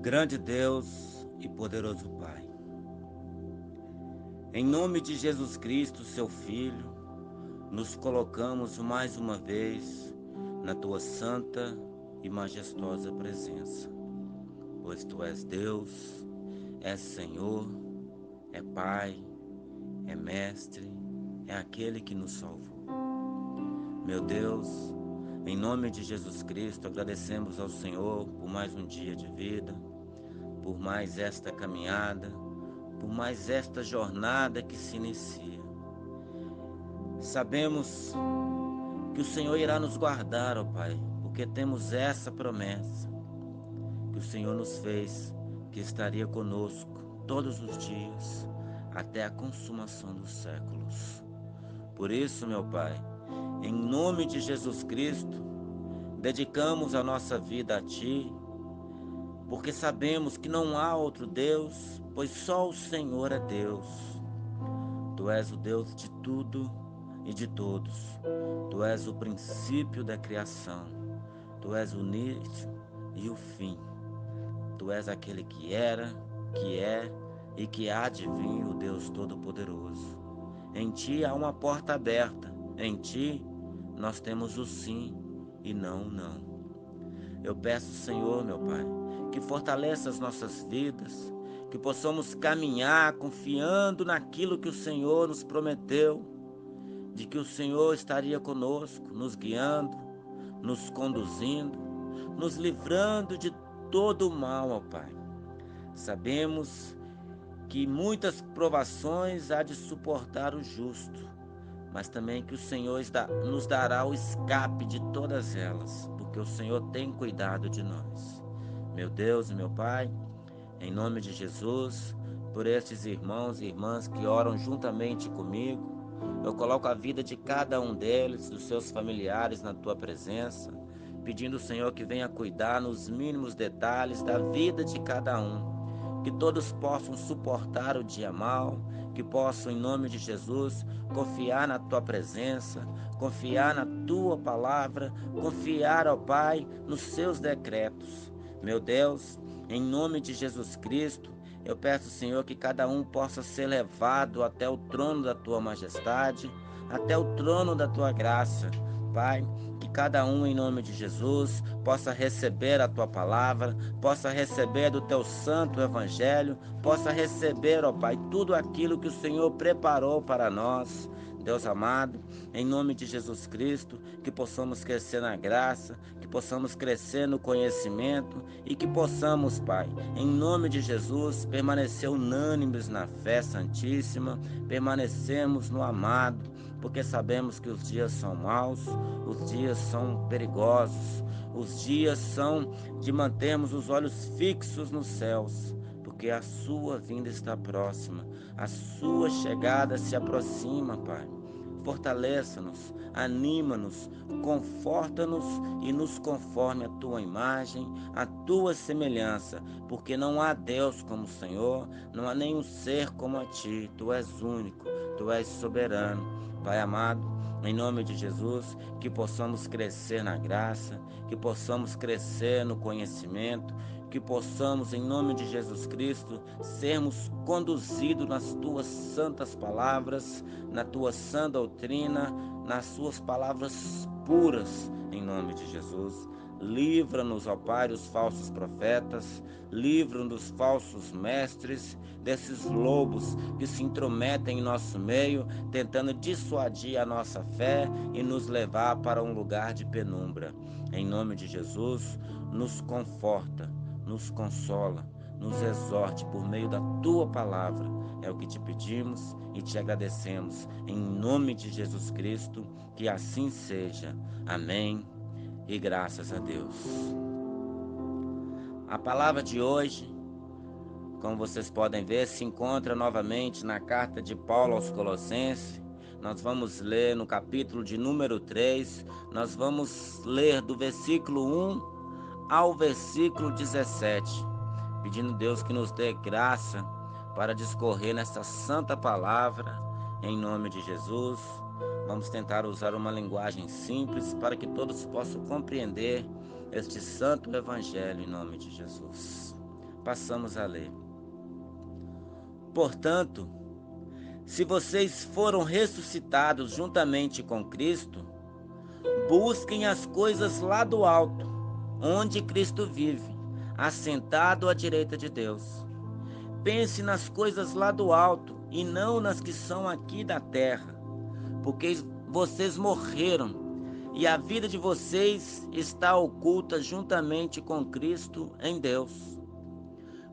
Grande Deus e poderoso Pai, em nome de Jesus Cristo, seu Filho, nos colocamos mais uma vez na tua santa e majestosa presença, pois tu és Deus, és Senhor, é Pai, é Mestre, é aquele que nos salvou. Meu Deus, em nome de Jesus Cristo, agradecemos ao Senhor por mais um dia de vida, por mais esta caminhada, por mais esta jornada que se inicia. Sabemos que o Senhor irá nos guardar, ó Pai, porque temos essa promessa que o Senhor nos fez, que estaria conosco todos os dias, até a consumação dos séculos. Por isso, meu Pai, em nome de Jesus Cristo, dedicamos a nossa vida a Ti, porque sabemos que não há outro Deus, pois só o Senhor é Deus. Tu és o Deus de tudo e de todos. Tu és o princípio da criação. Tu és o início e o fim. Tu és aquele que era, que é e que há de vir, o Deus Todo-Poderoso. Em Ti há uma porta aberta. Em Ti nós temos o sim e não o não. Eu peço, Senhor, meu Pai, que fortaleça as nossas vidas, que possamos caminhar confiando naquilo que o Senhor nos prometeu, de que o Senhor estaria conosco, nos guiando, nos conduzindo, nos livrando de todo o mal, ó Pai. Sabemos que muitas provações há de suportar o justo, mas também que o Senhor nos dará o escape de todas elas, porque o Senhor tem cuidado de nós. Meu Deus e meu Pai, em nome de Jesus, por estes irmãos e irmãs que oram juntamente comigo, eu coloco a vida de cada um deles, dos seus familiares na Tua presença, pedindo, Senhor, que venha cuidar nos mínimos detalhes da vida de cada um, que todos possam suportar o dia mau, que possam, em nome de Jesus, confiar na Tua presença, confiar na Tua palavra, confiar, ó Pai, nos Seus decretos. Meu Deus, em nome de Jesus Cristo, eu peço, Senhor, que cada um possa ser levado até o trono da Tua majestade, até o trono da Tua graça. Pai, que cada um, em nome de Jesus, possa receber a Tua palavra, possa receber do Teu santo evangelho, possa receber, ó Pai, tudo aquilo que o Senhor preparou para nós. Deus amado, em nome de Jesus Cristo, que possamos crescer na graça, que possamos crescer no conhecimento e que possamos, Pai, em nome de Jesus, permanecer unânimes na fé santíssima, permanecemos no amado, porque sabemos que os dias são maus, os dias são perigosos, os dias são de mantermos os olhos fixos nos céus, porque a sua vinda está próxima, a sua chegada se aproxima, Pai. Fortaleça-nos, anima-nos, conforta-nos e nos conforme a Tua imagem, a Tua semelhança, porque não há Deus como o Senhor, não há nenhum ser como a Ti. Tu és único, Tu és soberano. Pai amado, em nome de Jesus, que possamos crescer na graça, que possamos crescer no conhecimento, que possamos, em nome de Jesus Cristo, sermos conduzidos nas Tuas santas palavras, na Tua sã doutrina, nas Suas palavras puras, em nome de Jesus. Livra-nos, ó Pai, dos falsos profetas, livra-nos dos falsos mestres, desses lobos que se intrometem em nosso meio, tentando dissuadir a nossa fé e nos levar para um lugar de penumbra. Em nome de Jesus, nos conforta, nos consola, nos exorte por meio da Tua palavra. É o que te pedimos e te agradecemos. Em nome de Jesus Cristo, que assim seja. Amém. E graças a Deus. A palavra de hoje, como vocês podem ver, se encontra novamente na carta de Paulo aos Colossenses. Nós vamos ler no capítulo de número 3, nós vamos ler do versículo 1 ao versículo 17, pedindo a Deus que nos dê graça para discorrer nessa santa palavra, em nome de Jesus. Vamos tentar usar uma linguagem simples para que todos possam compreender este santo evangelho em nome de Jesus. passamos a ler. Portanto, se vocês foram ressuscitados juntamente com Cristo, busquem as coisas lá do alto, onde Cristo vive, assentado à direita de Deus. Pense nas coisas lá do alto e não nas que são aqui da terra, porque vocês morreram e a vida de vocês está oculta juntamente com Cristo em Deus.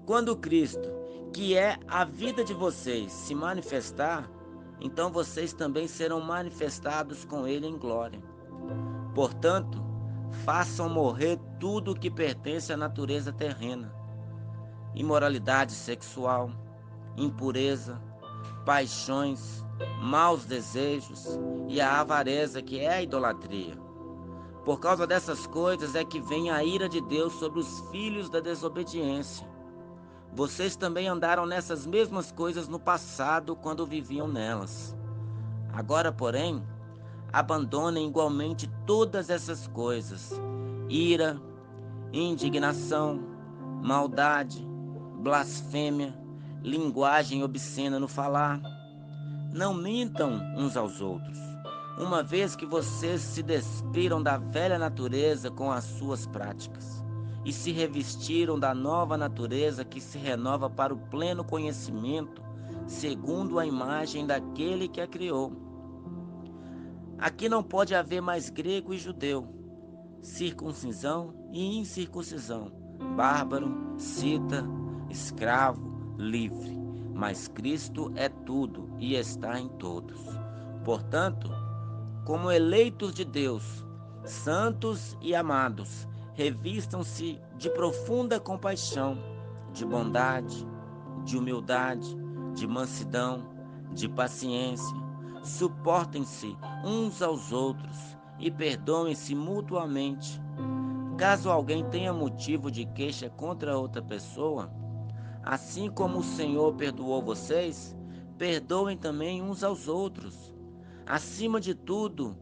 Quando Cristo, que é a vida de vocês, se manifestar, então vocês também serão manifestados com Ele em glória. Portanto, façam morrer tudo o que pertence à natureza terrena: imoralidade sexual, impureza, paixões, maus desejos e a avareza, que é a idolatria. Por causa dessas coisas é que vem a ira de Deus sobre os filhos da desobediência. Vocês também andaram nessas mesmas coisas no passado, quando viviam nelas. Agora, porém, abandonem igualmente todas essas coisas: ira, indignação, maldade, blasfêmia, linguagem obscena no falar. Não mintam uns aos outros, uma vez que vocês se despiram da velha natureza com as suas práticas e se revestiram da nova natureza, que se renova para o pleno conhecimento, segundo a imagem daquele que a criou. Aqui não pode haver mais grego e judeu, circuncisão e incircuncisão, bárbaro, cita, escravo, livre, mas Cristo é tudo e está em todos. Portanto, como eleitos de Deus, santos e amados, revistam-se de profunda compaixão, de bondade, de humildade, de mansidão, de paciência. Suportem-se uns aos outros e perdoem-se mutuamente. Caso alguém tenha motivo de queixa contra outra pessoa, assim como o Senhor perdoou vocês, perdoem também uns aos outros. Acima de tudo,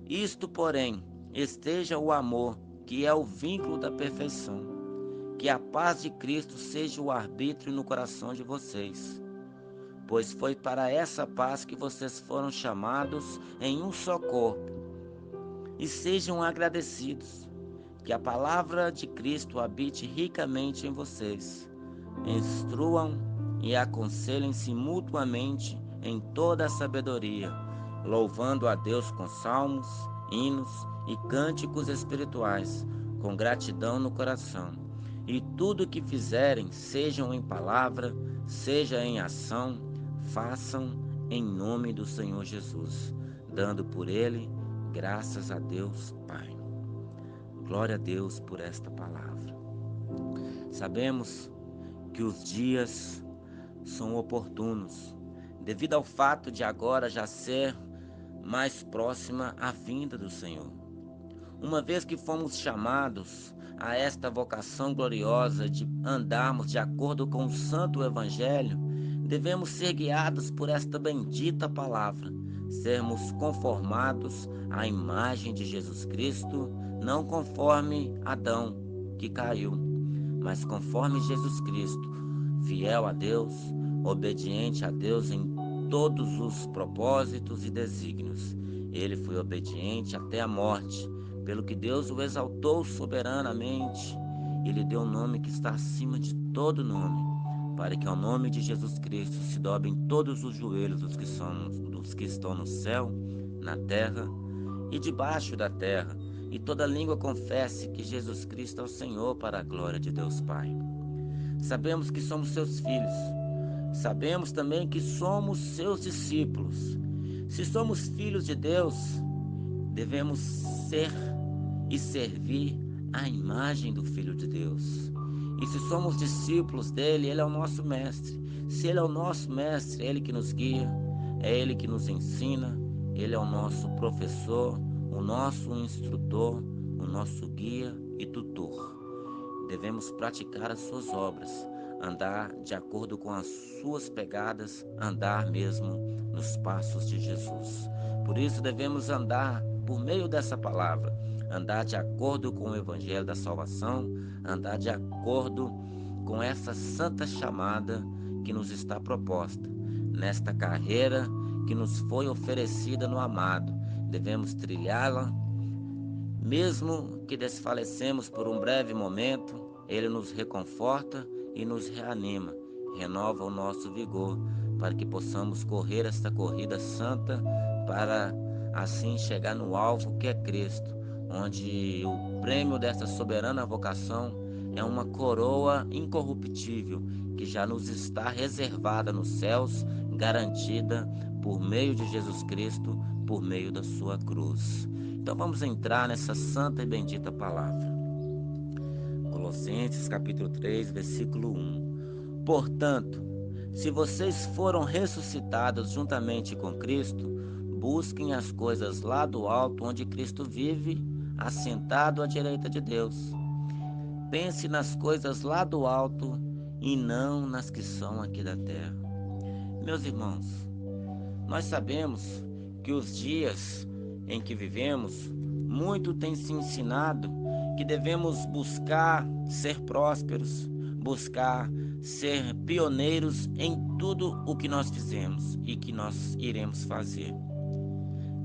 isto, porém, esteja o amor, que é o vínculo da perfeição. Que a paz de Cristo seja o arbítrio no coração de vocês, pois foi para essa paz que vocês foram chamados em um só corpo. E sejam agradecidos. Que a palavra de Cristo habite ricamente em vocês. Instruam e aconselhem-se mutuamente em toda a sabedoria, louvando a Deus com salmos, hinos e cânticos espirituais, com gratidão no coração. E tudo o que fizerem, sejam em palavra, seja em ação, façam em nome do Senhor Jesus, dando por Ele graças a Deus Pai. Glória a Deus por esta palavra. Sabemos que os dias são oportunos, devido ao fato de agora já ser mais próxima a vinda do Senhor. Uma vez que fomos chamados a esta vocação gloriosa de andarmos de acordo com o Santo Evangelho, devemos ser guiados por esta bendita palavra, sermos conformados à imagem de Jesus Cristo, não conforme Adão, que caiu, mas conforme Jesus Cristo, fiel a Deus, obediente a Deus em todos os propósitos e desígnios. Ele foi obediente até a morte, pelo que Deus o exaltou soberanamente e lhe deu um nome que está acima de todo nome, para que ao nome de Jesus Cristo se dobrem todos os joelhos dos que estão no céu, na terra e debaixo da terra, e toda língua confesse que Jesus Cristo é o Senhor, para a glória de Deus Pai. Sabemos que somos seus filhos. Sabemos também que somos seus discípulos. Se somos filhos de Deus, devemos ser e servir à imagem do Filho de Deus. E se somos discípulos dele, ele é o nosso mestre. Se ele é o nosso mestre, é ele que nos guia, é ele que nos ensina, ele é o nosso professor, o nosso instrutor, o nosso guia e tutor. Devemos praticar as suas obras, andar de acordo com as suas pegadas, andar mesmo nos passos de Jesus. Por isso devemos andar por meio dessa palavra, andar de acordo com o Evangelho da salvação, andar de acordo com essa santa chamada que nos está proposta, nesta carreira que nos foi oferecida no amado. Devemos trilhá-la, mesmo que desfalecemos por um breve momento, Ele nos reconforta e nos reanima, renova o nosso vigor, para que possamos correr esta corrida santa, para assim chegar no alvo que é Cristo, onde o prêmio dessa soberana vocação é uma coroa incorruptível que já nos está reservada nos céus, garantida por meio de Jesus Cristo, por meio da sua cruz. Então vamos entrar nessa santa e bendita palavra. Colossenses capítulo 3, versículo 1. Portanto, se vocês foram ressuscitados juntamente com Cristo, busquem as coisas lá do alto, onde Cristo vive, assentado à direita de Deus. Pense nas coisas lá do alto e não nas que são aqui da terra. Meus irmãos, nós sabemos que os dias em que vivemos, muito tem se ensinado que devemos buscar ser prósperos, buscar ser pioneiros em tudo o que nós fizemos e que nós iremos fazer.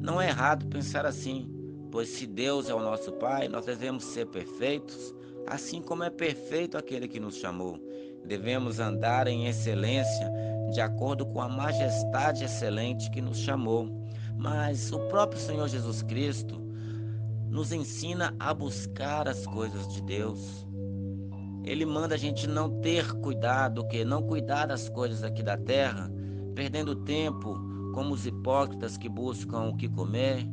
Não é errado pensar assim, pois se Deus é o nosso Pai, nós devemos ser perfeitos, assim como é perfeito aquele que nos chamou. Devemos andar em excelência, de acordo com a majestade excelente que nos chamou. Mas o próprio Senhor Jesus Cristo nos ensina a buscar as coisas de Deus. Ele manda a gente não ter cuidado, não cuidar das coisas aqui da terra, perdendo tempo como os hipócritas que buscam o que comer,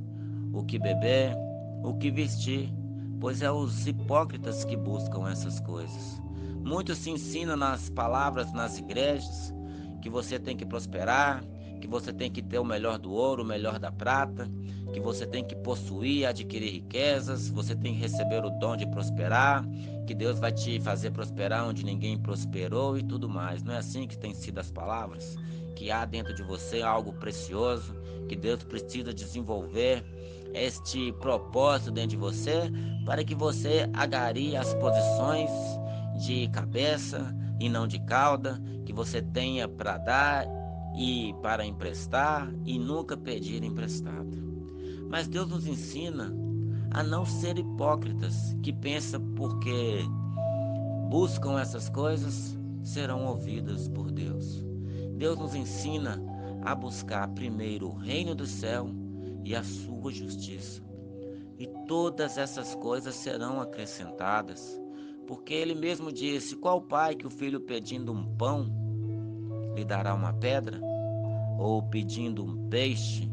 o que beber, o que vestir, pois é os hipócritas que buscam essas coisas. Muito se ensina nas palavras nas igrejas que você tem que prosperar, que você tem que ter o melhor do ouro, o melhor da prata, que você tem que possuir, adquirir riquezas, você tem que receber o dom de prosperar, que Deus vai te fazer prosperar onde ninguém prosperou e tudo mais. Não é assim que tem sido as palavras? Que há dentro de você algo precioso, que Deus precisa desenvolver este propósito dentro de você, para que você agarie as posições de cabeça e não de cauda, que você tenha para dar e para emprestar e nunca pedir emprestado. Mas Deus nos ensina a não ser hipócritas, que pensam porque buscam essas coisas, serão ouvidas por Deus. Deus nos ensina a buscar primeiro o reino do céu e a sua justiça. E todas essas coisas serão acrescentadas, porque Ele mesmo disse: qual pai que o filho pedindo um pão lhe dará uma pedra? Ou pedindo um peixe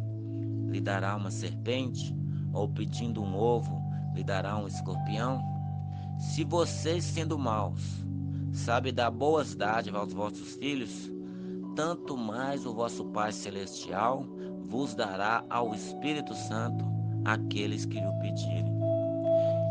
lhe dará uma serpente? Ou pedindo um ovo lhe dará um escorpião? Se vocês, sendo maus, sabem dar boas dádivas aos vossos filhos, tanto mais o vosso Pai Celestial vos dará ao Espírito Santo aqueles que lhe o pedirem.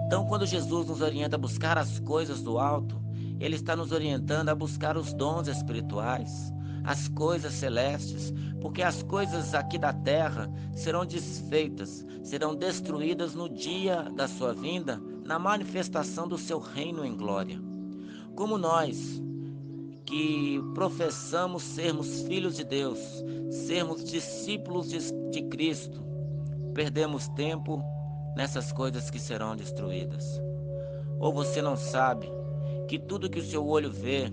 Então, quando Jesus nos orienta a buscar as coisas do alto, Ele está nos orientando a buscar os dons espirituais, as coisas celestes, porque as coisas aqui da terra serão desfeitas, serão destruídas no dia da sua vinda, na manifestação do seu reino em glória. Como nós, que professamos sermos filhos de Deus, sermos discípulos de Cristo, perdemos tempo nessas coisas que serão destruídas. Ou você não sabe que tudo que o seu olho vê,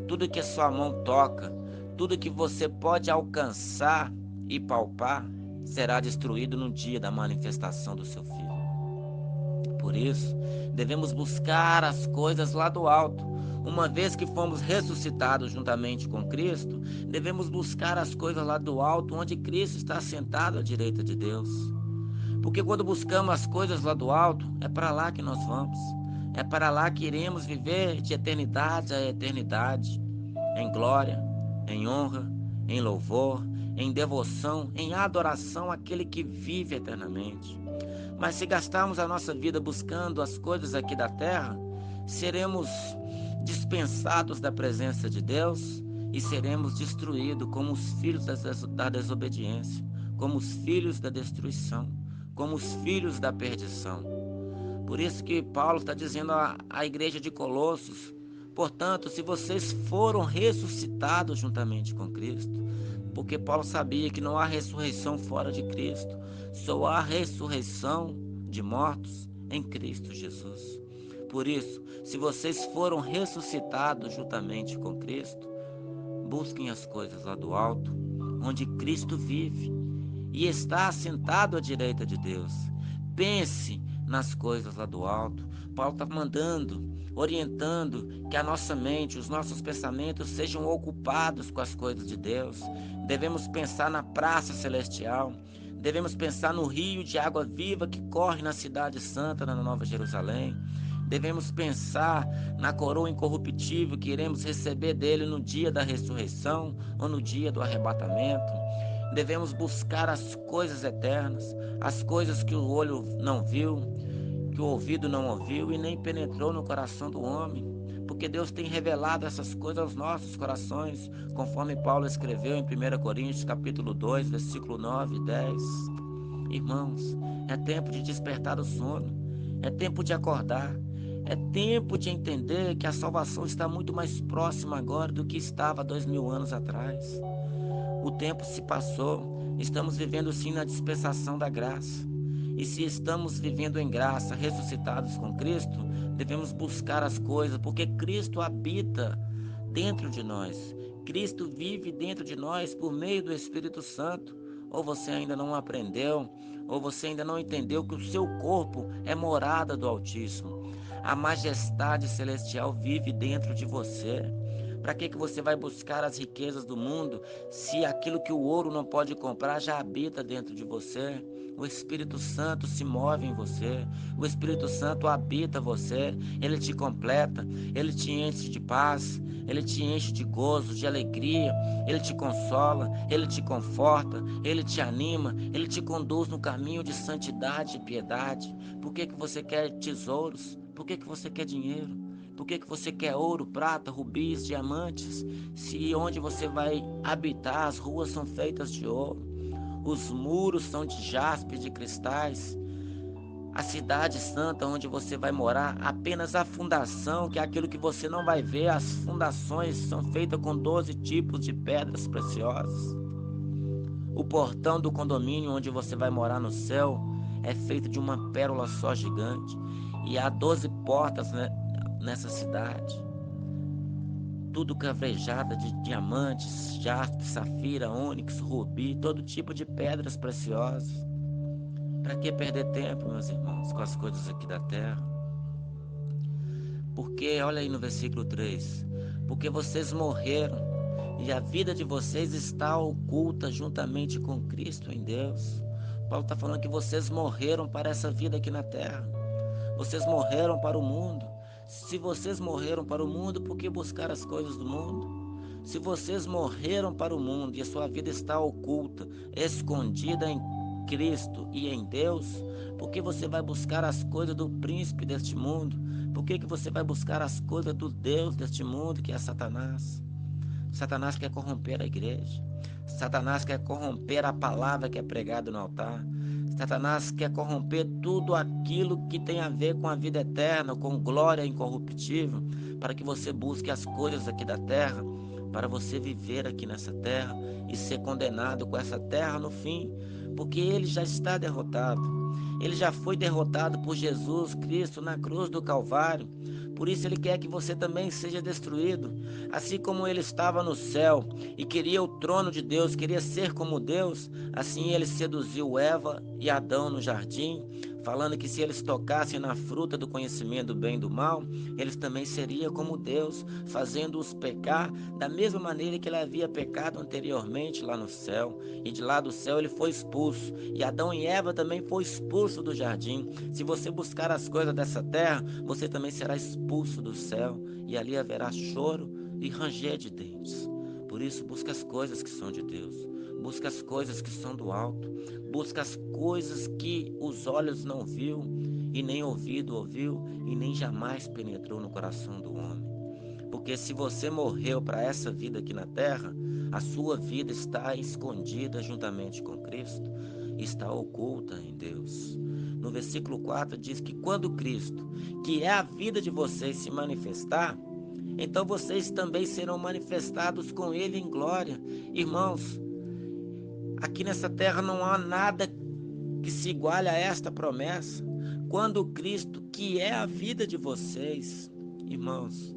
tudo que a sua mão toca, tudo que você pode alcançar e palpar, será destruído no dia da manifestação do seu Filho. Por isso, devemos buscar as coisas lá do alto. Uma vez que fomos ressuscitados juntamente com Cristo, devemos buscar as coisas lá do alto, onde Cristo está sentado à direita de Deus. Porque quando buscamos as coisas lá do alto, é para lá que nós vamos. É para lá que iremos viver de eternidade a eternidade, em glória, em honra, em louvor, em devoção, em adoração àquele que vive eternamente. Mas se gastarmos a nossa vida buscando as coisas aqui da terra, seremos dispensados da presença de Deus e seremos destruídos como os filhos da desobediência, como os filhos da destruição, como os filhos da perdição. Por isso que Paulo está dizendo à igreja de Colossos Portanto, se vocês foram ressuscitados juntamente com Cristo, porque Paulo sabia que não há ressurreição fora de Cristo, só há ressurreição de mortos em Cristo Jesus. Por isso, se vocês foram ressuscitados juntamente com Cristo, busquem as coisas lá do alto, onde Cristo vive e está assentado à direita de Deus. Pense nas coisas lá do alto. Paulo está mandando, orientando que a nossa mente, os nossos pensamentos sejam ocupados com as coisas de Deus. Devemos pensar na praça celestial. Devemos pensar no rio de água viva que corre na cidade santa, na Nova Jerusalém. Devemos pensar na coroa incorruptível que iremos receber dele no dia da ressurreição ou no dia do arrebatamento. Devemos buscar as coisas eternas, as coisas que o olho não viu, que o ouvido não ouviu e nem penetrou no coração do homem, porque Deus tem revelado essas coisas aos nossos corações, conforme Paulo escreveu em 1 Coríntios capítulo 2, versículo 9 e 10. Irmãos, é tempo de despertar o sono, é tempo de acordar, é tempo de entender que a salvação está muito mais próxima agora do que estava 2000 anos atrás. O tempo se passou, estamos vivendo sim na dispensação da graça. E se estamos vivendo em graça, ressuscitados com Cristo, devemos buscar as coisas, porque Cristo habita dentro de nós. Cristo vive dentro de nós por meio do Espírito Santo. Ou você ainda não aprendeu, ou você ainda não entendeu que o seu corpo é morada do Altíssimo. A majestade celestial vive dentro de você. Para que você vai buscar as riquezas do mundo se aquilo que o ouro não pode comprar já habita dentro de você? O Espírito Santo se move em você, o Espírito Santo habita você, ele te completa, ele te enche de paz, ele te enche de gozo, de alegria, ele te consola, ele te conforta, ele te anima, ele te conduz no caminho de santidade e piedade. Por que você quer tesouros? Por que você quer dinheiro? Por que você quer ouro, prata, rubis, diamantes? Se onde você vai habitar, as ruas são feitas de ouro, os muros são de jaspe, de cristais. A cidade santa onde você vai morar, apenas a fundação, que é aquilo que você não vai ver, as fundações são feitas com 12 tipos de pedras preciosas. O portão do condomínio onde você vai morar no céu é feito de uma pérola só gigante. E há 12 portas, né, nessa cidade. Tudo cavrejada de diamantes, jaspe, safira, ônix, rubi, todo tipo de pedras preciosas. Para que perder tempo, meus irmãos, com as coisas aqui da terra? Porque, olha aí no versículo 3, porque vocês morreram e a vida de vocês está oculta juntamente com Cristo em Deus. Paulo está falando que vocês morreram para essa vida aqui na terra. Vocês morreram para o mundo. Se vocês morreram para o mundo, por que buscar as coisas do mundo? Se vocês morreram para o mundo e a sua vida está oculta, escondida em Cristo e em Deus, por que você vai buscar as coisas do príncipe deste mundo? Por que você vai buscar as coisas do Deus deste mundo, que é Satanás? Satanás quer corromper a igreja. Satanás quer corromper a palavra que é pregada no altar. Satanás quer corromper tudo aquilo que tem a ver com a vida eterna, com glória incorruptível, para que você busque as coisas aqui da terra, para você viver aqui nessa terra e ser condenado com essa terra no fim, porque ele já está derrotado. Ele já foi derrotado por Jesus Cristo na cruz do Calvário. Por isso ele quer que você também seja destruído. Assim como ele estava no céu e queria o trono de Deus, queria ser como Deus, assim ele seduziu Eva e Adão no jardim, falando que se eles tocassem na fruta do conhecimento do bem e do mal, eles também seriam como Deus, fazendo-os pecar da mesma maneira que ele havia pecado anteriormente lá no céu. E de lá do céu ele foi expulso, e Adão e Eva também foi expulso do jardim. Se você buscar as coisas dessa terra, você também será expulso do céu, e ali haverá choro e ranger de dentes. Por isso, busca as coisas que são de Deus, busca as coisas que são do alto, busca as coisas que os olhos não viu, e nem ouvido ouviu, e nem jamais penetrou no coração do homem. Porque se você morreu para essa vida aqui na terra, a sua vida está escondida juntamente com Cristo, está oculta em Deus. No versículo 4 diz que quando Cristo, que é a vida de vocês, se manifestar, então vocês também serão manifestados com ele em glória. Irmãos, aqui nessa terra não há nada que se iguale a esta promessa. Quando Cristo, que é a vida de vocês, irmãos,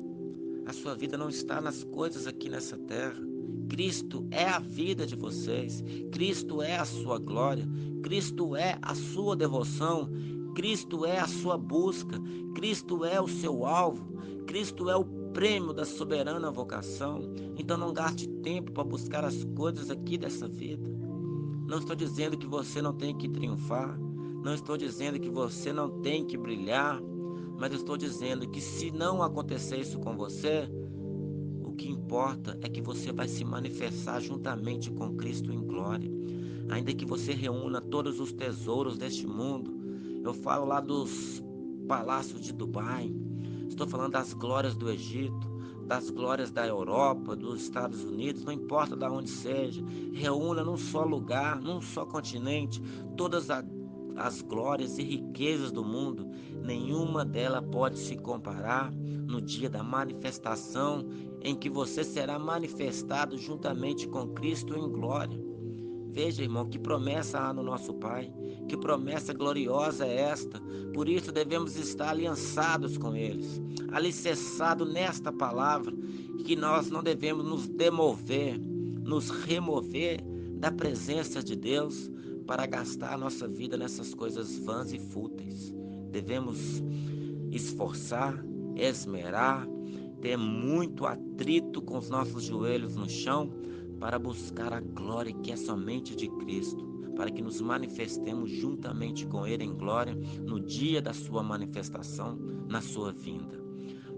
a sua vida não está nas coisas aqui nessa terra. Cristo é a vida de vocês. Cristo é a sua glória. Cristo é a sua devoção. Cristo é a sua busca. Cristo é o seu alvo. Cristo é o prêmio da soberana vocação. Então não gaste tempo para buscar as coisas aqui dessa vida. Não estou dizendo que você não tem que triunfar. Não estou dizendo que você não tem que brilhar. Mas estou dizendo que se não acontecer isso com você, o que importa é que você vai se manifestar juntamente com Cristo em glória. Ainda que você reúna todos os tesouros deste mundo, eu falo lá dos palácios de Dubai, estou falando das glórias do Egito, das glórias da Europa, dos Estados Unidos, não importa de onde seja, reúna num só lugar, num só continente, todas as glórias e riquezas do mundo, nenhuma delas pode se comparar no dia da manifestação em que você será manifestado juntamente com Cristo em glória. Veja, irmão, que promessa há no nosso Pai, que promessa gloriosa é esta. Por isso devemos estar aliançados com eles, alicerçados nesta palavra, que nós não devemos nos demover, nos remover da presença de Deus para gastar a nossa vida nessas coisas vãs e fúteis. Devemos esforçar, esmerar, ter muito atrito com os nossos joelhos no chão para buscar a glória que é somente de Cristo, para que nos manifestemos juntamente com Ele em glória no dia da sua manifestação, na sua vinda.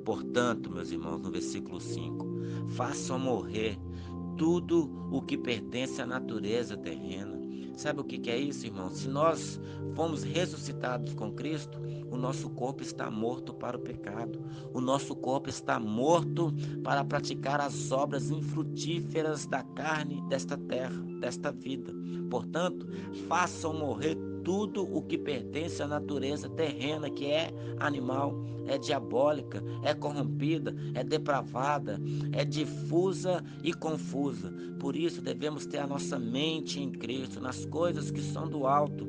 Portanto, meus irmãos, no versículo 5, façam morrer tudo o que pertence à natureza terrena. Sabe o que é isso, irmão? Se nós fomos ressuscitados com Cristo, o nosso corpo está morto para o pecado. O nosso corpo está morto para praticar as obras infrutíferas da carne desta terra, desta vida. Portanto, façam morrer tudo o que pertence à natureza terrena, que é animal, é diabólica, é corrompida, é depravada, é difusa e confusa. Por isso devemos ter a nossa mente em Cristo, nas coisas que são do alto.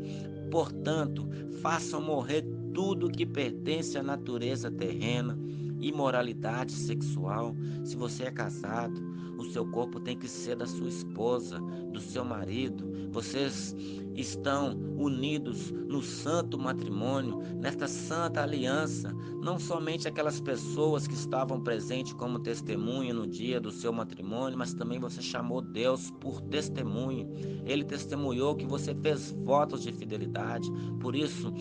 Portanto, façam morrer tudo que pertence à natureza terrena, imoralidade sexual. Se você é casado, o seu corpo tem que ser da sua esposa, do seu marido. Vocês estão unidos no santo matrimônio, nesta santa aliança. Não somente aquelas pessoas que estavam presentes como testemunha no dia do seu matrimônio, mas também você chamou Deus por testemunho. Ele testemunhou que você fez votos de fidelidade. Por isso,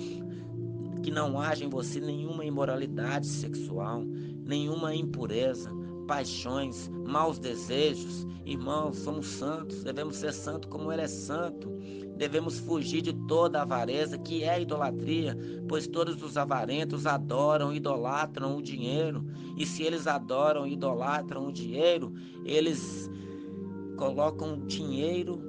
que não haja em você nenhuma imoralidade sexual, nenhuma impureza, paixões, maus desejos. Irmãos, somos santos, devemos ser santos como Ele é santo. Devemos fugir de toda avareza, que é idolatria, pois todos os avarentos adoram, idolatram o dinheiro. E se eles adoram, idolatram o dinheiro, eles colocam o dinheiro,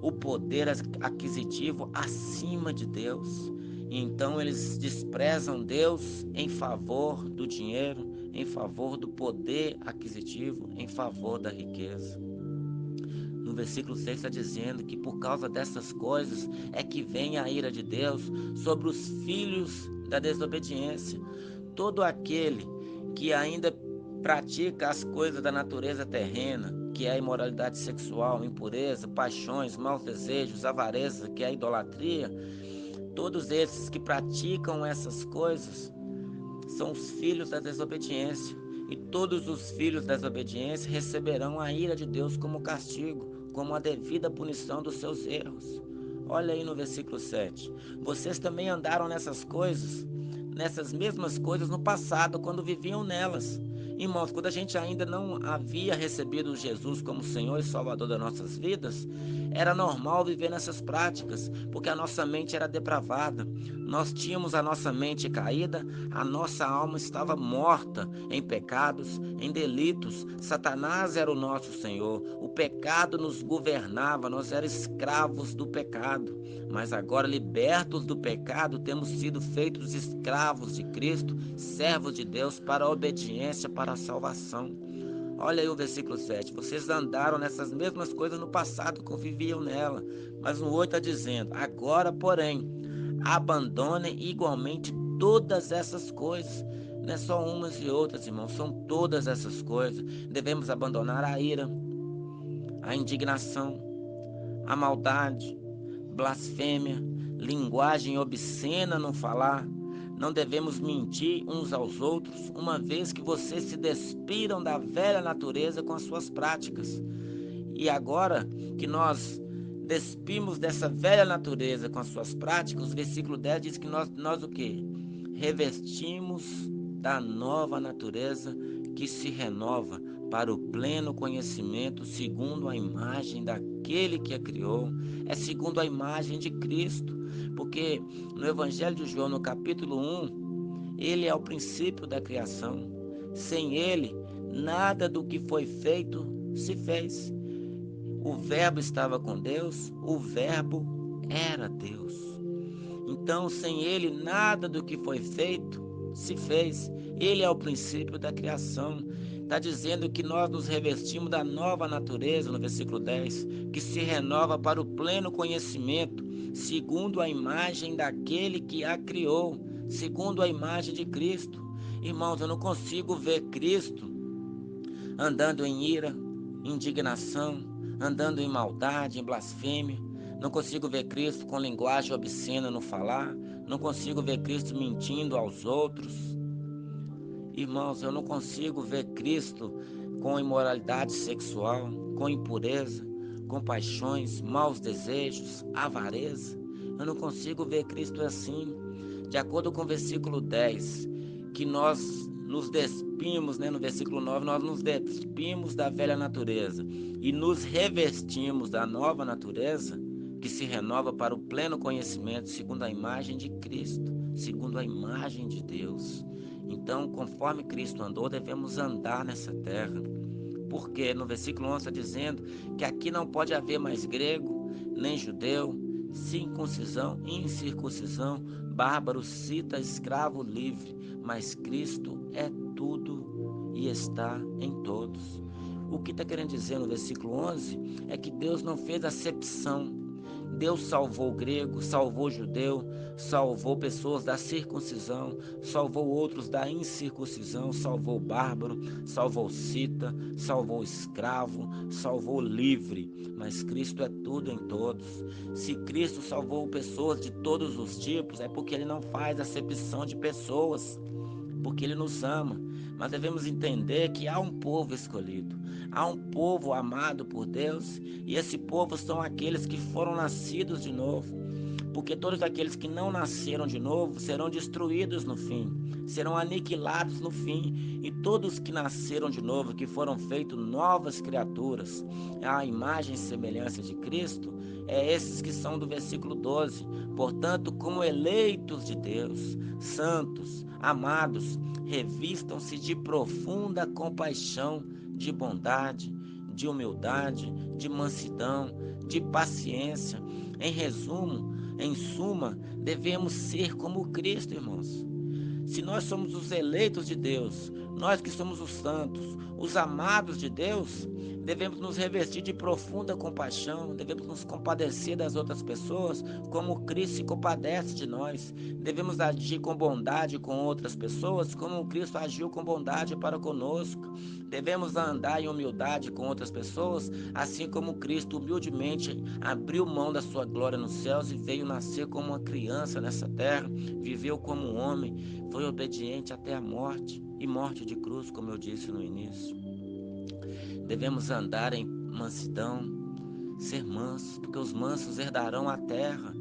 o poder aquisitivo acima de Deus. Então eles desprezam Deus em favor do dinheiro, em favor do poder aquisitivo, em favor da riqueza. No versículo 6 está dizendo que por causa dessas coisas é que vem a ira de Deus sobre os filhos da desobediência. Todo aquele que ainda pratica as coisas da natureza terrena, que é a imoralidade sexual, impureza, paixões, maus desejos, avareza, que é a idolatria, todos esses que praticam essas coisas são os filhos da desobediência. E todos os filhos da desobediência receberão a ira de Deus como castigo, como a devida punição dos seus erros. Olha aí no versículo 7. Vocês também andaram nessas coisas, nessas mesmas coisas no passado, quando viviam nelas. Irmãos, quando a gente ainda não havia recebido Jesus como Senhor e Salvador das nossas vidas, Era normal viver nessas práticas, porque a nossa mente era depravada. Nós tínhamos a nossa mente caída, a nossa alma estava morta em pecados, em delitos. Satanás era o nosso Senhor. O pecado nos governava, nós éramos escravos do pecado. Mas agora, libertos do pecado, temos sido feitos escravos de Cristo, servos de Deus para a obediência, para a salvação. Olha aí o versículo 7. Vocês andaram nessas mesmas coisas no passado, conviviam nela. Mas no 8 está dizendo: agora, porém, abandonem igualmente todas essas coisas. Não é só umas e outras, irmãos, são todas essas coisas. Devemos abandonar a ira, a indignação, a maldade, blasfêmia, linguagem obscena no falar. Não devemos mentir uns aos outros, uma vez que vocês se despiram da velha natureza com as suas práticas. E agora que nós despimos dessa velha natureza com as suas práticas, o versículo 10 diz que nós o quê? Revestimos da nova natureza que se renova para o pleno conhecimento segundo a imagem daquele que a criou. É segundo a imagem de Cristo, porque no Evangelho de João, no capítulo 1, ele é o princípio da criação. Sem ele, nada do que foi feito se fez. O verbo estava com Deus, o verbo era Deus. Então, sem ele, nada do que foi feito se fez. Ele é o princípio da criação. Está dizendo que nós nos revestimos da nova natureza, no versículo 10, que se renova para o pleno conhecimento, segundo a imagem daquele que a criou, segundo a imagem de Cristo. Irmãos, eu não consigo ver Cristo andando em ira, indignação, andando em maldade, em blasfêmia. Não consigo ver Cristo com linguagem obscena no falar. Não consigo ver Cristo mentindo aos outros. Irmãos, eu não consigo ver Cristo com imoralidade sexual, com impureza, com paixões, maus desejos, avareza. Eu não consigo ver Cristo assim. De acordo com o versículo 10, que nós nos despimos, no versículo 9, nós nos despimos da velha natureza e nos revestimos da nova natureza, que se renova para o pleno conhecimento, segundo a imagem de Cristo, segundo a imagem de Deus. Então, conforme Cristo andou, devemos andar nessa terra. Porque no versículo 11 está dizendo que aqui não pode haver mais grego, nem judeu, circuncisão, incircuncisão, bárbaro, cita, escravo, livre, mas Cristo é tudo e está em todos. O que está querendo dizer no versículo 11 é que Deus não fez acepção. Deus salvou o grego, salvou o judeu, salvou pessoas da circuncisão, salvou outros da incircuncisão, salvou o bárbaro, salvou o cita, salvou o escravo, salvou o livre. Mas Cristo é tudo em todos. Se Cristo salvou pessoas de todos os tipos, é porque Ele não faz acepção de pessoas, porque Ele nos ama. Mas devemos entender que há um povo escolhido, há um povo amado por Deus, e esse povo são aqueles que foram nascidos de novo, porque todos aqueles que não nasceram de novo serão destruídos no fim, serão aniquilados no fim, e todos que nasceram de novo, que foram feitos novas criaturas, à imagem e semelhança de Cristo, é esses que são do versículo 12. Portanto, como eleitos de Deus, santos, amados, revistam-se de profunda compaixão, de bondade, de humildade, de mansidão, de paciência. Em resumo, em suma, devemos ser como Cristo, irmãos. Se nós somos os eleitos de Deus, nós que somos os santos, os amados de Deus, devemos nos revestir de profunda compaixão, devemos nos compadecer das outras pessoas, como Cristo se compadece de nós. Devemos agir com bondade com outras pessoas, como Cristo agiu com bondade para conosco. Devemos andar em humildade com outras pessoas, assim como Cristo humildemente abriu mão da sua glória nos céus e veio nascer como uma criança nessa terra, viveu como um homem, foi obediente até a morte, e morte de cruz, como eu disse no início. Devemos andar em mansidão, ser mansos, porque os mansos herdarão a terra.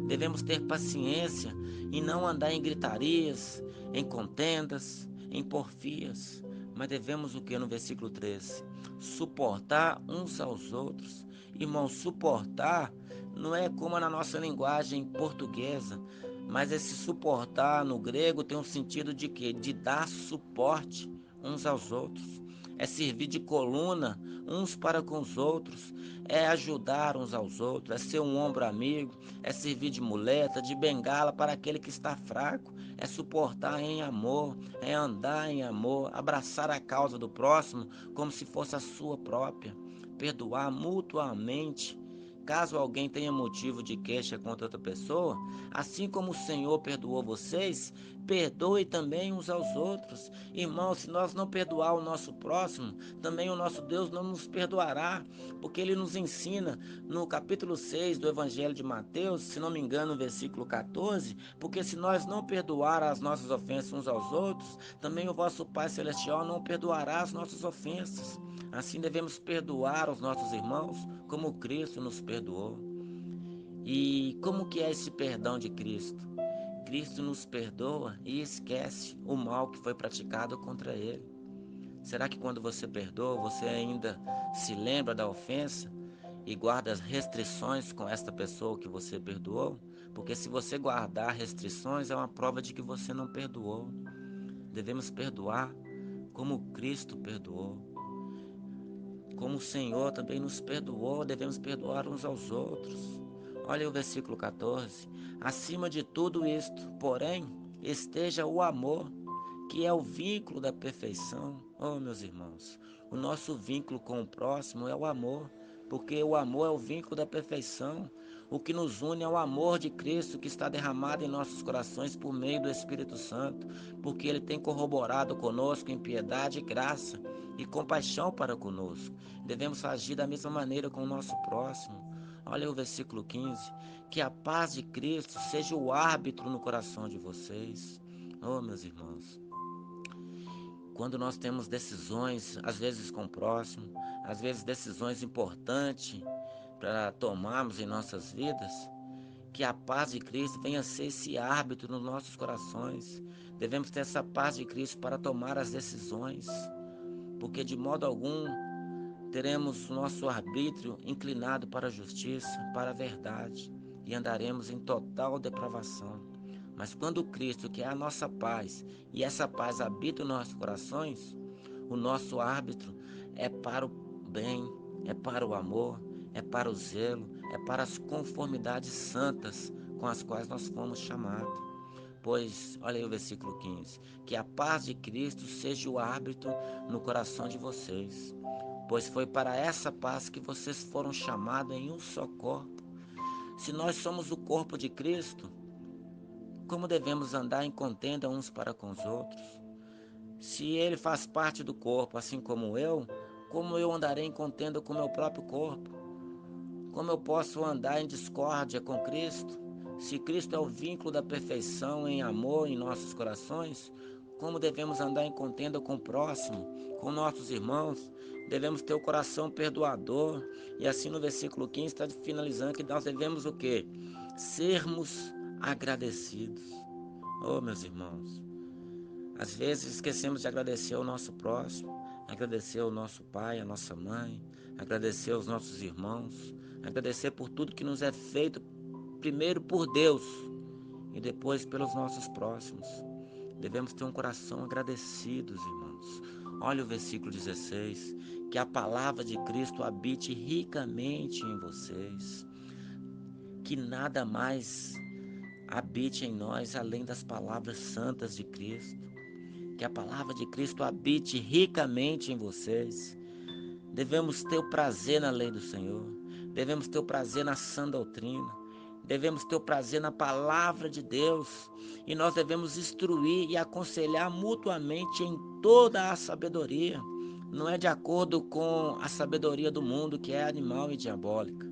Devemos ter paciência e não andar em gritarias, em contendas, em porfias, mas devemos o que no versículo 13? Suportar uns aos outros Irmão, suportar não é como na nossa linguagem portuguesa, mas esse suportar no grego tem um sentido de quê? De dar suporte uns aos outros. É servir de coluna uns para com os outros, é ajudar uns aos outros, é ser um ombro amigo, é servir de muleta, de bengala para aquele que está fraco, é suportar em amor, é andar em amor, abraçar a causa do próximo como se fosse a sua própria, perdoar mutuamente. Caso alguém tenha motivo de queixa contra outra pessoa, assim como o Senhor perdoou vocês, perdoe também uns aos outros. Irmãos, se nós não perdoar o nosso próximo, também o nosso Deus não nos perdoará, porque ele nos ensina no capítulo 6 do Evangelho de Mateus, se não me engano, no versículo 14, porque se nós não perdoar as nossas ofensas uns aos outros, também o vosso Pai Celestial não perdoará as nossas ofensas. Assim devemos perdoar os nossos irmãos, como Cristo nos perdoou. E como que é esse perdão de Cristo? Cristo nos perdoa e esquece o mal que foi praticado contra ele. Será que quando você perdoa, você ainda se lembra da ofensa e guarda as restrições com esta pessoa que você perdoou? Porque se você guardar restrições, é uma prova de que você não perdoou. Devemos perdoar como Cristo perdoou. Como o Senhor também nos perdoou, devemos perdoar uns aos outros. Olha o versículo 14. Acima de tudo isto, porém, esteja o amor, que é o vínculo da perfeição. Oh, meus irmãos, o nosso vínculo com o próximo é o amor, porque o amor é o vínculo da perfeição. O que nos une é o amor de Cristo que está derramado em nossos corações por meio do Espírito Santo, porque Ele tem corroborado conosco em piedade e graça e compaixão para conosco. Devemos agir da mesma maneira com o nosso próximo. Olha o versículo 15. Que a paz de Cristo seja o árbitro no coração de vocês. Oh, meus irmãos, quando nós temos decisões, às vezes com o próximo, às vezes decisões importantes para tomarmos em nossas vidas, que a paz de Cristo venha a ser esse árbitro nos nossos corações. Devemos ter essa paz de Cristo para tomar as decisões, porque de modo algum teremos o nosso arbítrio inclinado para a justiça, para a verdade, e andaremos em total depravação. Mas quando Cristo, que é a nossa paz, e essa paz habita em nossos corações, o nosso árbitro é para o bem, é para o amor, é para o zelo, é para as conformidades santas com as quais nós fomos chamados. Pois, olha aí o versículo 15, que a paz de Cristo seja o árbitro no coração de vocês, pois foi para essa paz que vocês foram chamados em um só corpo. Se nós somos o corpo de Cristo, como devemos andar em contenda uns para com os outros? Se ele faz parte do corpo, assim como eu andarei em contenda com o meu próprio corpo? Como eu posso andar em discórdia com Cristo? Se Cristo é o vínculo da perfeição em amor em nossos corações, como devemos andar em contenda com o próximo, com nossos irmãos? Devemos ter o coração perdoador. E assim no versículo 15 está finalizando que nós devemos o quê? Sermos agradecidos. Oh, meus irmãos, às vezes esquecemos de agradecer ao nosso próximo, agradecer ao nosso pai, à nossa mãe, agradecer aos nossos irmãos, agradecer por tudo que nos é feito, primeiro por Deus e depois pelos nossos próximos. Devemos ter um coração agradecidos, irmãos. Olha o versículo 16, que a palavra de Cristo habite ricamente em vocês, que nada mais habite em nós além das palavras santas de Cristo. Que a palavra de Cristo habite ricamente em vocês. Devemos ter o prazer na lei do Senhor. Devemos ter o prazer na sã doutrina. Devemos ter o prazer na palavra de Deus. E nós devemos instruir e aconselhar mutuamente em toda a sabedoria. Não é de acordo com a sabedoria do mundo, que é animal e diabólica,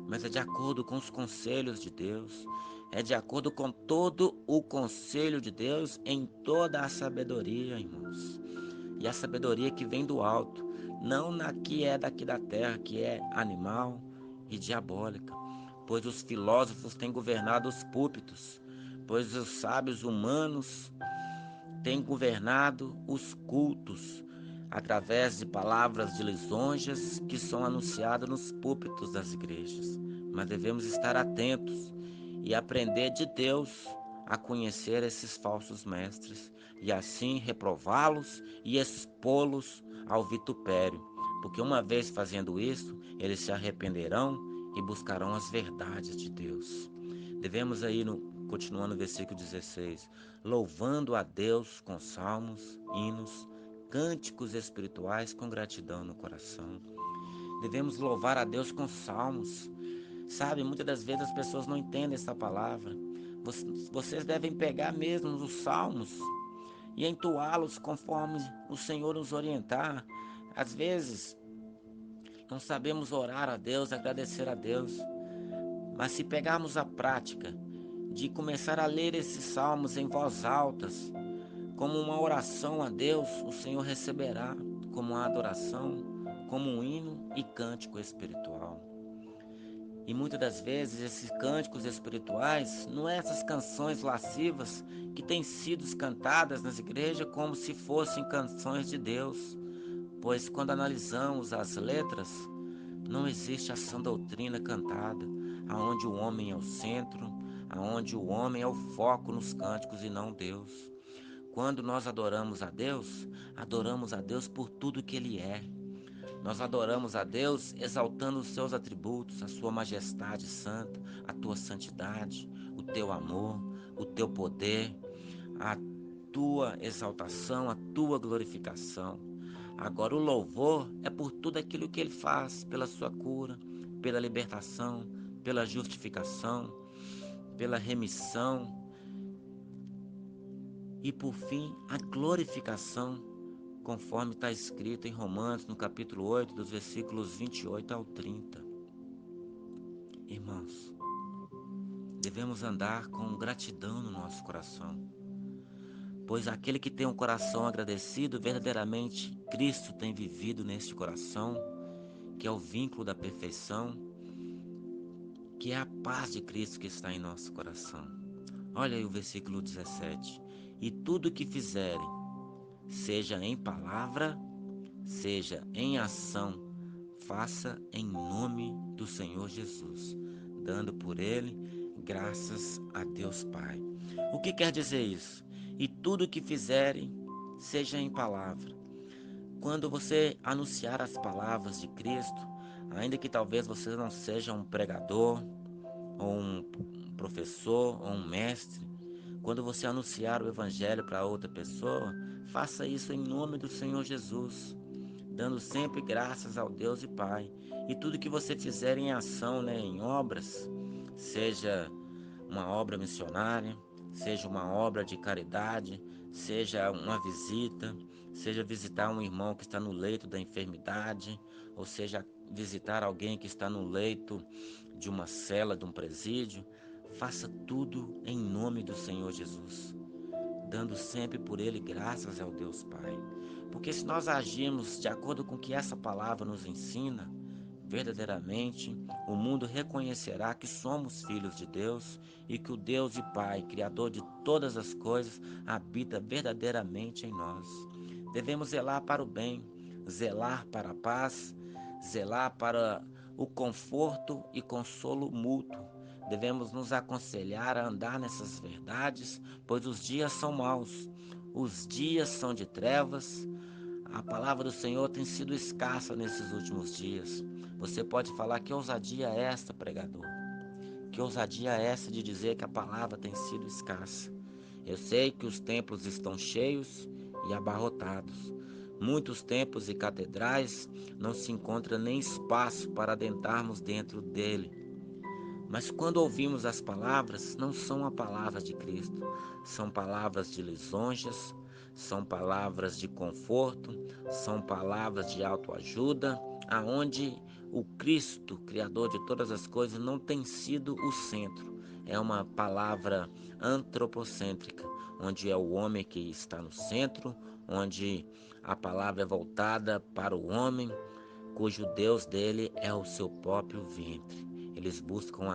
mas é de acordo com os conselhos de Deus. É de acordo com todo o conselho de Deus em toda a sabedoria, irmãos. E a sabedoria que vem do alto, não na que é daqui da terra, que é animal e diabólica. Pois os filósofos têm governado os púlpitos, pois os sábios humanos têm governado os cultos. através de palavras de lisonjas que são anunciadas nos púlpitos das igrejas. Mas devemos estar atentos e aprender de Deus a conhecer esses falsos mestres e assim reprová-los e expô-los ao vitupério, porque uma vez fazendo isso, eles se arrependerão e buscarão as verdades de Deus. Devemos aí, continuando no versículo 16, louvando a Deus com salmos, hinos, cânticos espirituais com gratidão no coração. Devemos louvar a Deus com salmos. Sabe, muitas das vezes as pessoas não entendem essa palavra. Vocês devem pegar mesmo os salmos e entoá-los conforme o Senhor nos orientar. Às vezes, não sabemos orar a Deus, agradecer a Deus. Mas se pegarmos a prática de começar a ler esses salmos em voz alta, como uma oração a Deus, o Senhor receberá como uma adoração, como um hino e cântico espiritual. E muitas das vezes esses cânticos espirituais não é essas canções lascivas que têm sido cantadas nas igrejas como se fossem canções de Deus, pois quando analisamos as letras, não existe a sã doutrina cantada, aonde o homem é o centro, aonde o homem é o foco nos cânticos e não Deus. Quando nós adoramos a Deus por tudo que Ele é. Nós adoramos a Deus exaltando os seus atributos, a sua majestade santa, a tua santidade, o teu amor, o teu poder, a tua exaltação, a tua glorificação. Agora o louvor é por tudo aquilo que Ele faz, pela sua cura, pela libertação, pela justificação, pela remissão e por fim a glorificação, conforme está escrito em Romanos, no capítulo 8, dos versículos 28 ao 30. Irmãos, devemos andar com gratidão no nosso coração, pois aquele que tem um coração agradecido, verdadeiramente Cristo tem vivido neste coração, que é o vínculo da perfeição, que é a paz de Cristo que está em nosso coração. Olha aí o versículo 17. E tudo que fizerem, seja em palavra, seja em ação, faça em nome do Senhor Jesus, dando por Ele graças a Deus Pai. O que quer dizer isso? E tudo que fizerem, seja em palavra. Quando você anunciar as palavras de Cristo, ainda que talvez você não seja um pregador, ou um professor, ou um mestre, quando você anunciar o Evangelho para outra pessoa, faça isso em nome do Senhor Jesus, dando sempre graças ao Deus e Pai. E tudo que você fizer em ação, em obras, seja uma obra missionária, seja uma obra de caridade, seja uma visita, seja visitar um irmão que está no leito da enfermidade, ou seja, visitar alguém que está no leito de uma cela, de um presídio, faça tudo em nome do Senhor Jesus, dando sempre por Ele graças ao Deus Pai. Porque se nós agirmos de acordo com o que essa palavra nos ensina, verdadeiramente o mundo reconhecerá que somos filhos de Deus e que o Deus e Pai, Criador de todas as coisas, habita verdadeiramente em nós. Devemos zelar para o bem, zelar para a paz, zelar para o conforto e consolo mútuo. Devemos nos aconselhar a andar nessas verdades, pois os dias são maus, os dias são de trevas. A palavra do Senhor tem sido escassa nesses últimos dias. Você pode falar: que ousadia é esta, pregador? Que ousadia é essa de dizer que a palavra tem sido escassa? Eu sei que os templos estão cheios e abarrotados. Muitos templos e catedrais não se encontra nem espaço para adentrarmos dentro dele. Mas quando ouvimos as palavras, não são a palavra de Cristo, são palavras de lisonjas, são palavras de conforto, são palavras de autoajuda, aonde o Cristo, Criador de todas as coisas, não tem sido o centro. É uma palavra antropocêntrica, onde é o homem que está no centro, onde a palavra é voltada para o homem, cujo Deus dele é o seu próprio ventre. Eles buscam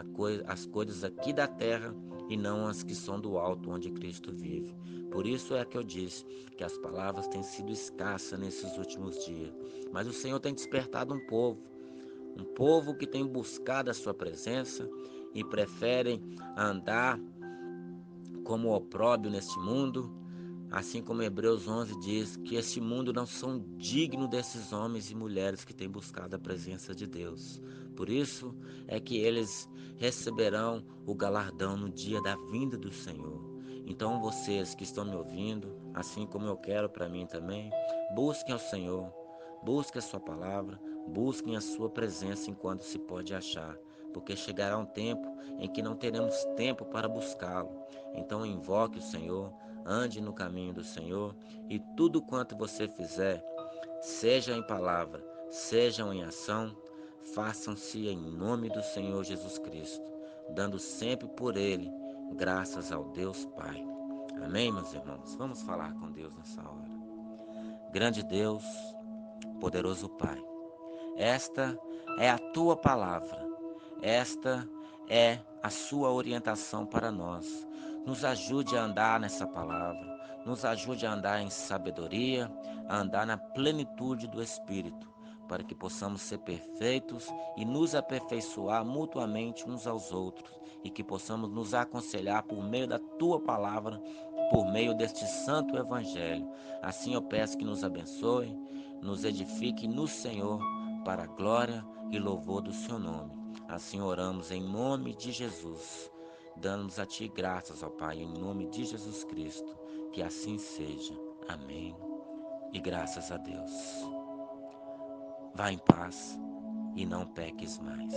as coisas aqui da terra e não as que são do alto, onde Cristo vive. Por isso é que eu disse que as palavras têm sido escassas nesses últimos dias. Mas o Senhor tem despertado um povo que tem buscado a sua presença e preferem andar como opróbio neste mundo, assim como Hebreus 11 diz que este mundo não são dignos desses homens e mulheres que têm buscado a presença de Deus. Por isso é que eles receberão o galardão no dia da vinda do Senhor. Então vocês que estão me ouvindo, assim como eu quero para mim também, busquem ao Senhor, busquem a sua palavra, busquem a sua presença enquanto se pode achar, porque chegará um tempo em que não teremos tempo para buscá-lo. Então invoque o Senhor, ande no caminho do Senhor e tudo quanto você fizer, seja em palavra, seja em ação, façam-se em nome do Senhor Jesus Cristo, dando sempre por Ele graças ao Deus Pai. Amém, meus irmãos? Vamos falar com Deus nessa hora. Grande Deus, poderoso Pai, esta é a Tua palavra, esta é a Sua orientação para nós. Nos ajude a andar nessa palavra, nos ajude a andar em sabedoria, a andar na plenitude do Espírito, para que possamos ser perfeitos e nos aperfeiçoar mutuamente uns aos outros, e que possamos nos aconselhar por meio da Tua palavra, por meio deste santo Evangelho. Assim eu peço que nos abençoe, nos edifique no Senhor, para a glória e louvor do Seu nome. Assim oramos em nome de Jesus, dando-nos a Ti graças, ó Pai, em nome de Jesus Cristo. Que assim seja. Amém. E graças a Deus. Vá em paz e não peques mais.